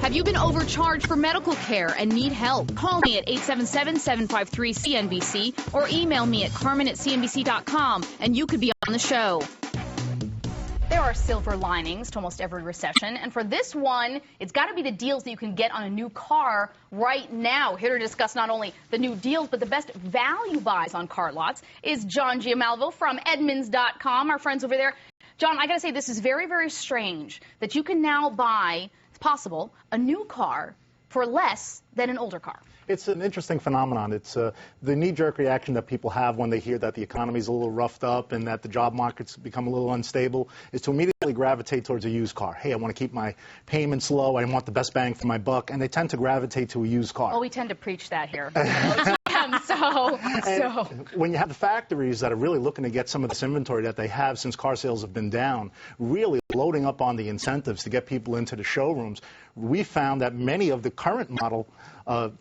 Have you been overcharged for medical care and need help? Call me at 877-753-CNBC or email me at carmen@cnbc.com and you could be on the show. There are silver linings to almost every recession, and for this one, it's got to be the deals that you can get on a new car right now. Here to discuss not only the new deals, but the best value buys on car lots is John Giamalvo from Edmunds.com, our friends over there. John, I got to say, this is very, very strange that you can now buy, it's possible, a new car for less than an older car. It's an interesting phenomenon. It's the knee-jerk reaction that people have when they hear that the economy's a little roughed up and that the job market's become a little unstable, is to immediately gravitate towards a used car. Hey, I want to keep my payments low. I want the best bang for my buck. And they tend to gravitate to a used car. Well, we tend to preach that here. When you have the factories that are really looking to get some of this inventory that they have since car sales have been down, really loading up on the incentives to get people into the showrooms, we found that many of the current model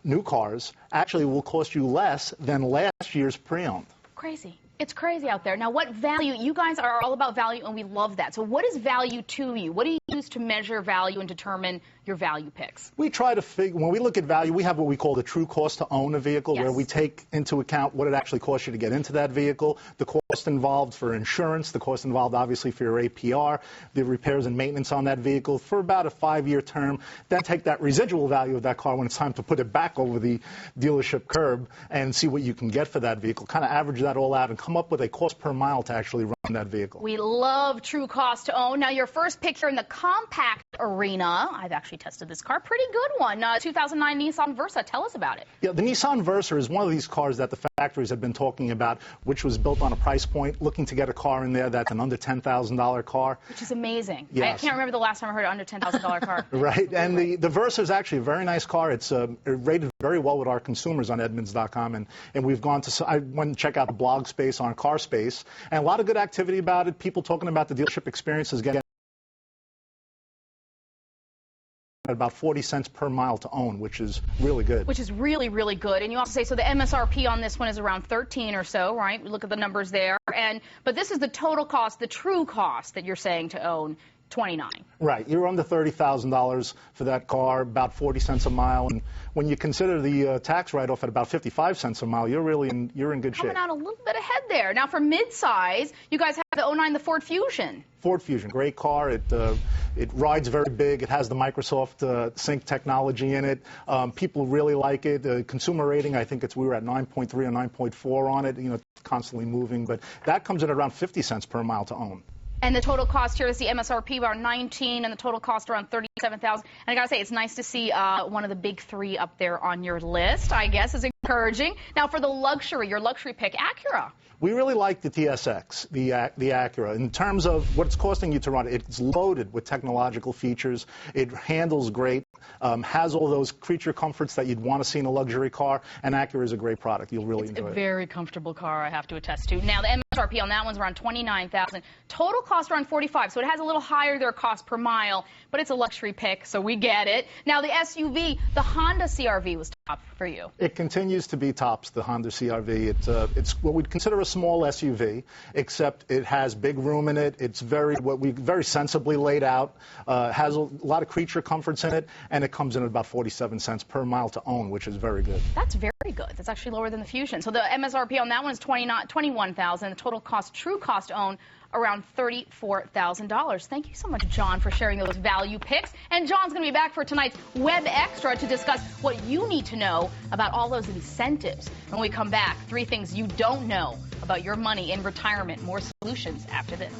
new cars actually will cost you less than last year's pre-owned. Crazy. It's crazy out there. Now, what value? You guys are all about value, and we love that. So what is value to you? What do you use to measure value and determine your value picks? We try to figure, when we look at value, we have what we call the true cost to own a vehicle, where we take into account what it actually costs you to get into that vehicle, the cost involved for insurance, the cost involved obviously for your APR, the repairs and maintenance on that vehicle for about a 5-year term. Then take that residual value of that car when it's time to put it back over the dealership curb and see what you can get for that vehicle. Kind of average that all out and come up with a cost per mile to actually run that vehicle. We love true cost to own. Now, your first pick here in the compact arena, I've actually tested this car, pretty good one, 2009 Nissan Versa. Tell us about it. Yeah, the Nissan Versa is one of these cars that the factories have been talking about, which was built on a price point, looking to get a car in there that's an under $10,000 car. Which is amazing. Yes. I can't remember the last time I heard an under $10,000 car. Right, and the Versa is actually a very nice car. It's rated very well with our consumers on Edmunds.com, and we've gone to, I went and checked out the blog space on Car Space, and a lot of good activity about it, people talking about the dealership experiences getting at about 40 cents per mile to own, which is really good. Which is really, really good. And you also say, so the MSRP on this one is around 13 or so, right? We look at the numbers there. But this is the total cost, the true cost that you're saying to own, 29. Right. You're under $30,000 for that car, about 40 cents a mile. And when you consider the tax write-off at about 55 cents a mile, you're in good shape. Coming out a little bit ahead there. Now, for mid-size, you guys have the 09, the Ford Fusion. Ford Fusion, great car. It rides very big. It has the Microsoft Sync technology in it. People really like it. Consumer rating, I think we were at 9.3 or 9.4 on it. You know, constantly moving. But that comes in at around 50 cents per mile to own. And the total cost here is the MSRP around 19, and the total cost around 37,000. And I gotta say, it's nice to see one of the big three up there on your list. I guess is encouraging. Now, for the luxury, your luxury pick, Acura. We really like the TSX, the Acura. In terms of what it's costing you to run it, it's loaded with technological features. It handles great, has all those creature comforts that you'd want to see in a luxury car, and Acura is a great product. You'll really enjoy it. It's a very comfortable car, I have to attest to. Now, the MSRP on that one's around $29,000. Total cost around $45,000, so it has a little higher their cost per mile, but it's a luxury pick, so we get it. Now, the SUV, the Honda CR-V was top for you. It continues to be tops, the Honda CR-V. It's what we'd consider a small SUV, except it has big room in it. It's very sensibly laid out, has a lot of creature comforts in it, and it comes in at about 47 cents per mile to own, which is very good. That's very good. That's actually lower than the Fusion. So the MSRP on that one is $21,000. The total cost, true cost to own, around $34,000. Thank you so much, John, for sharing those value picks. And John's going to be back for tonight's Web Extra to discuss what you need to know about all those incentives. When we come back, 3 things you don't know about your money in retirement. More solutions after this.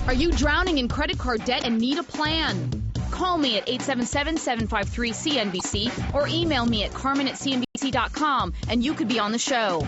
Are you drowning in credit card debt and need a plan? Call me at 877-753-CNBC or email me at carmen@cnbc.com and you could be on the show.